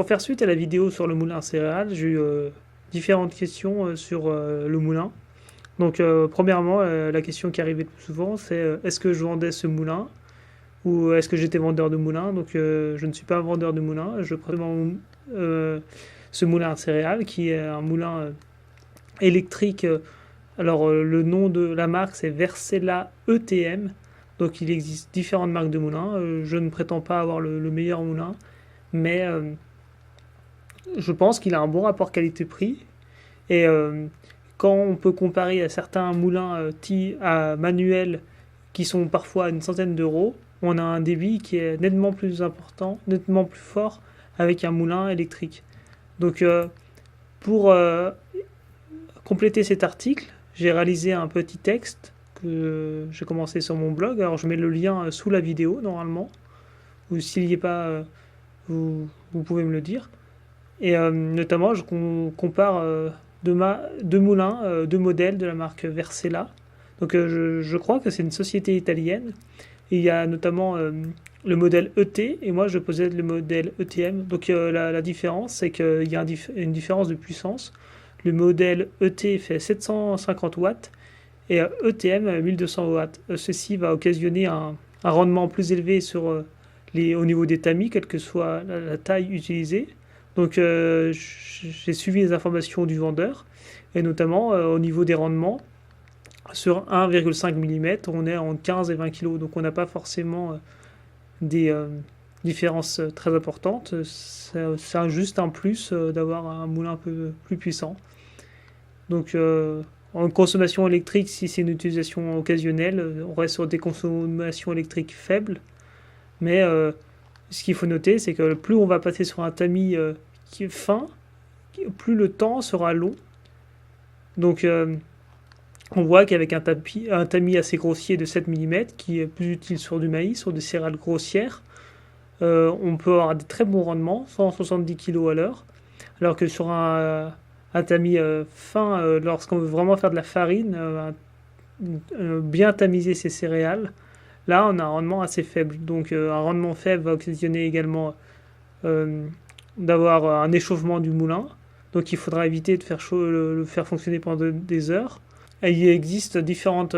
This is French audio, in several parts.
pour faire suite à la vidéo sur le moulin à céréales, j'ai eu différentes questions sur le moulin. Donc, premièrement, la question qui arrivait le plus souvent, c'est est-ce que je vendais ce moulin ou est-ce que j'étais vendeur de moulin? Donc, je ne suis pas un vendeur de moulin. Je présente ce moulin à céréales qui est un moulin électrique. Alors, le nom de la marque, c'est Versela ETM. Donc, il existe différentes marques de moulins. Je ne prétends pas avoir le meilleur moulin, mais je pense qu'il a un bon rapport qualité-prix. Et quand on peut comparer à certains moulins à manuel qui sont parfois à une centaine d'euros, on a un débit qui est nettement plus important, nettement plus fort avec un moulin électrique. Donc pour compléter cet article, j'ai réalisé un petit texte que j'ai commencé sur mon blog. Alors je mets le lien sous la vidéo normalement, ou s'il n'y est pas, vous pouvez me le dire. Et notamment, je compare deux moulins, deux modèles de la marque Versela. Donc je crois que c'est une société italienne. Et il y a notamment le modèle ET et moi je possède le modèle ETM. Donc la différence, c'est qu'il y a une différence de puissance. Le modèle ET fait 750 watts et ETM 1200 watts. Ceci va occasionner un rendement plus élevé au niveau des tamis, quelle que soit la taille utilisée. Donc j'ai suivi les informations du vendeur et notamment au niveau des rendements. Sur 1,5 mm, on est en 15 et 20 kg, donc on n'a pas forcément des différences très importantes. C'est juste un plus d'avoir un moulin un peu plus puissant. Donc en consommation électrique, si c'est une utilisation occasionnelle, on reste sur des consommations électriques faibles. Mais ce qu'il faut noter, c'est que plus on va passer sur un tamis qui est fin, plus le temps sera long. Donc on voit qu'avec un tamis assez grossier de 7 mm, qui est plus utile sur du maïs, sur des céréales grossières, on peut avoir des très bons rendements, 170 kg à l'heure, alors que sur un tamis fin, lorsqu'on veut vraiment faire de la farine, bien tamiser ses céréales, là on a un rendement assez faible. Donc un rendement faible va occasionner également d'avoir un échauffement du moulin, donc il faudra éviter de le faire fonctionner pendant des heures. Et il existe différents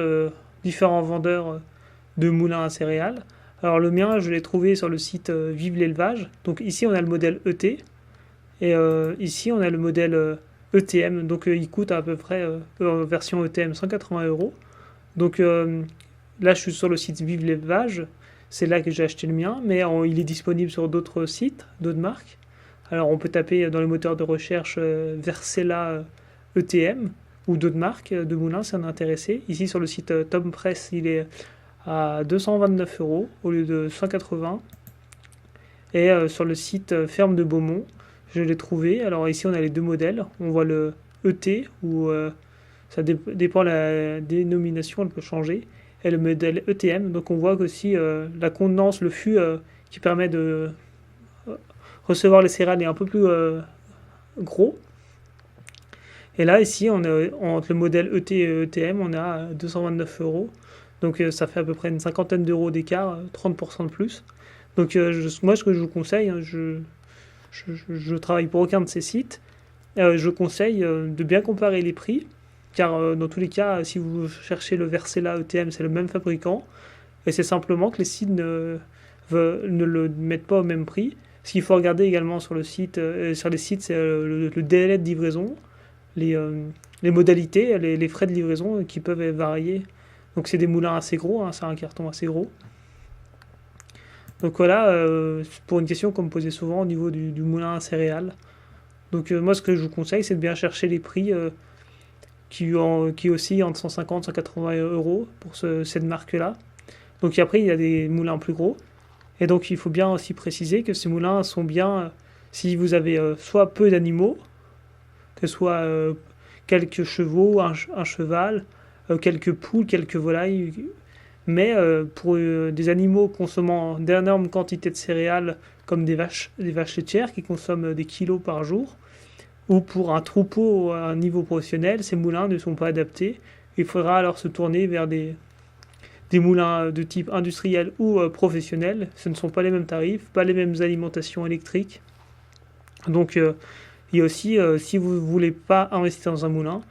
vendeurs de moulins à céréales. Alors le mien, je l'ai trouvé sur le site Vive l'élevage. Donc ici, on a le modèle ET. Et ici, on a le modèle ETM. Donc il coûte à peu près, version ETM, 180 euros. Donc là, je suis sur le site Vive l'élevage. C'est là que j'ai acheté le mien. Mais il est disponible sur d'autres sites, d'autres marques. Alors on peut taper dans le moteur de recherche Versela ETM. Ou d'autres marques de moulins si on est intéressé. Ici sur le site Tom Press, il est à 229 euros au lieu de 180. Et sur le site Ferme de Beaumont, je l'ai trouvé. Alors ici on a les deux modèles. On voit le ET où ça dépend la dénomination, elle peut changer. Et le modèle ETM. Donc on voit aussi la contenance, le fût qui permet de recevoir les céréales est un peu plus gros. Et là, ici, entre le modèle ET et ETM, on est à 229 euros. Donc ça fait à peu près une cinquantaine d'euros d'écart, 30% de plus. Donc moi, ce que je vous conseille, hein, je travaille pour aucun de ces sites, je conseille de bien comparer les prix, car dans tous les cas, si vous cherchez le Versela ETM, c'est le même fabricant, et c'est simplement que les sites ne le mettent pas au même prix. Ce qu'il faut regarder également sur les sites, c'est le délai de livraison, les modalités, les frais de livraison qui peuvent varier. Donc c'est des moulins assez gros, hein, c'est un carton assez gros. Donc voilà, pour une question qu'on me posait souvent au niveau du moulin à céréales. Donc moi ce que je vous conseille, c'est de bien chercher les prix qui oscillent entre 150 et 180 euros pour cette marque-là. Donc après il y a des moulins plus gros. Et donc il faut bien aussi préciser que ces moulins sont bien, si vous avez soit peu d'animaux, que ce soit quelques chevaux, un cheval, quelques poules, quelques volailles. Mais pour des animaux consommant d'énormes quantités de céréales, comme des vaches laitières qui consomment des kilos par jour, ou pour un troupeau à un niveau professionnel, ces moulins ne sont pas adaptés. Il faudra alors se tourner vers des moulins de type industriel ou professionnel. Ce ne sont pas les mêmes tarifs, pas les mêmes alimentations électriques. Donc il y a aussi, si vous ne voulez pas investir dans un moulin,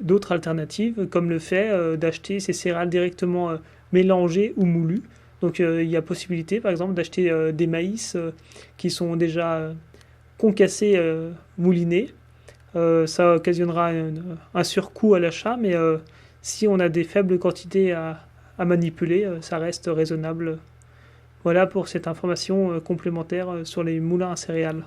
d'autres alternatives, comme le fait d'acheter ces céréales directement mélangées ou moulues. Donc il y a possibilité, par exemple, d'acheter des maïs qui sont déjà concassés, moulinés. Ça occasionnera un surcoût à l'achat, mais si on a des faibles quantités à manipuler, ça reste raisonnable. Voilà pour cette information complémentaire sur les moulins à céréales.